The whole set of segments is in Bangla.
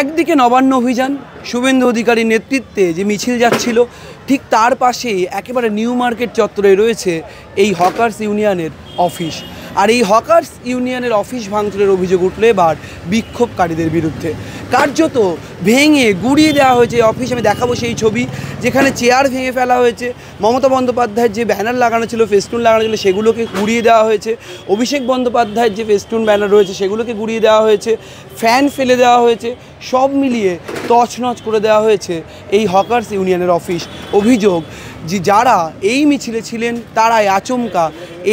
একদিকে নবান্ন অভিযান শুভেন্দু অধিকারীর নেতৃত্বে যে মিছিল যাচ্ছিল, ঠিক তার পাশেই একেবারে নিউ মার্কেট চত্বরে রয়েছে এই হকার্স ইউনিয়নের অফিস। আর এই হকার্স ইউনিয়নের অফিস ভাঙচুরের অভিযোগ উঠল এবার বিক্ষোভকারীদের বিরুদ্ধে। কার্যত ভেঙে গুড়িয়ে দেওয়া হয়েছে এই অফিস। আমি দেখাবো সেই ছবি, যেখানে চেয়ার ভেঙে ফেলা হয়েছে। মমতা বন্দ্যোপাধ্যায়ের যে ব্যানার লাগানো ছিল, ফেস্টুন লাগানো ছিল, সেগুলোকে গুড়িয়ে দেওয়া হয়েছে। অভিষেক বন্দ্যোপাধ্যায়ের যে ফেস্টুন ব্যানার রয়েছে সেগুলোকে গুড়িয়ে দেওয়া হয়েছে। ফ্যান ফেলে দেওয়া হয়েছে। সব মিলিয়ে তছনছ করে দেওয়া হয়েছে এই হকার্স ইউনিয়নের অফিস। অভিযোগ যে যারা এই মিছিলে ছিলেন তারাই আচমকা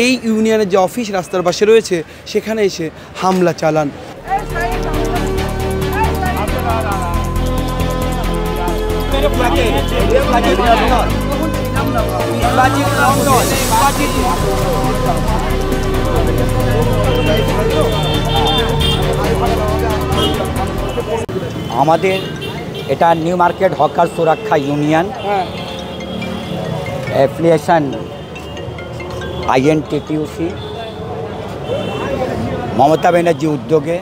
এই ইউনিয়নের যে অফিস রাস্তার পাশে রয়েছে সেখানে এসে হামলা চালান। আমাদের এটা নিউ মার্কেট হকার সুরক্ষা union, affiliation INTTUC, Mamata Banerjee উদ্যোগে,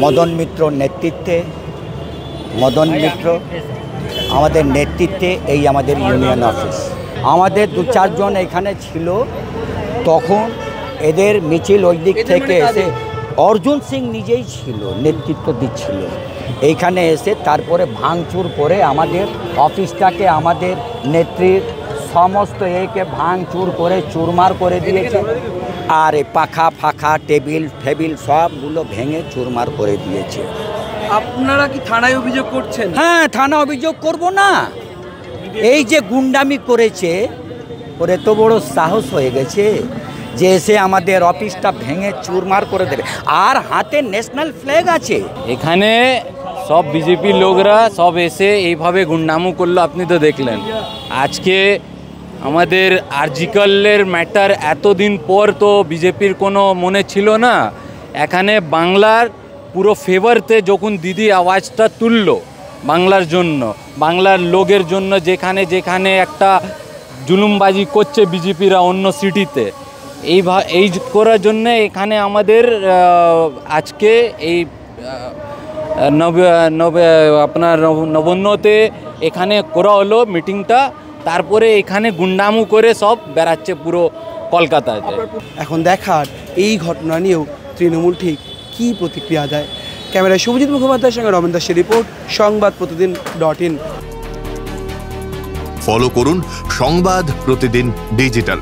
মদন মিত্র নেতৃত্বে, মদন মিত্র আমাদের নেতৃত্বে এই আমাদের ইউনিয়ন অফিস। আমাদের 2-4 জন এখানে ছিল, তখন এদের মিছিল ওই দিক থেকে এসে অর্জুন সিং নিজেই ছিল, নেতৃত্ব দিচ্ছিল। এইখানে এসে তারপরে ভাঙচুর করে আমাদের অফিসটাকে, আমাদের নেত্রীর সমস্ত একে ভাঙচুর করে চুরমার করে দিয়েছে। আর এই পাখা ফাঁকা টেবিল ফেবিল সবগুলো ভেঙে চুরমার করে দিয়েছে। আপনারা কি থানায় অভিযোগ করছেন? হ্যাঁ, থানা অভিযোগ করব না? এই যে গুন্ডামি করেছে, ওরে তো বড় সাহস হয়ে গেছে যে এসে আমাদের অফিসটা ভেঙে চুরমার করে দেবে। আর হাতে ন্যাশনাল ফ্ল্যাগ আছে। এখানে সব বিজেপির লোকরা সব এসে এইভাবে গুন্ডামো করলো, আপনি তো দেখলেন। আজকে আমাদের আরজিকলের ম্যাটার এতদিন পর তো বিজেপির কোনো মনে ছিল না। এখানে বাংলার পুরো ফেভারতে যখন দিদি আওয়াজটা তুললো বাংলার জন্য, বাংলার লোকের জন্য, যেখানে যেখানে একটা জুলুমবাজি করছে বিজেপিরা অন্য সিটিতে, এই করার জন্য এখানে আমাদের আজকে এই আপনার নবান্নতে এখানে করা হলো মিটিংটা। তারপরে এখানে গুন্ডামু করে সব বেড়াচ্ছে পুরো কলকাতাতে। এখন দেখার এই ঘটনা নিয়েও তৃণমূল ঠিক কী প্রতিক্রিয়া দেয়। ক্যামেরায় শুভজিৎ মুখোপাধ্যায়ের সঙ্গে রমেন দাসের রিপোর্ট, সংবাদপ্রতিদিন.in। ফলো করুন সংবাদ প্রতিদিন ডিজিটাল।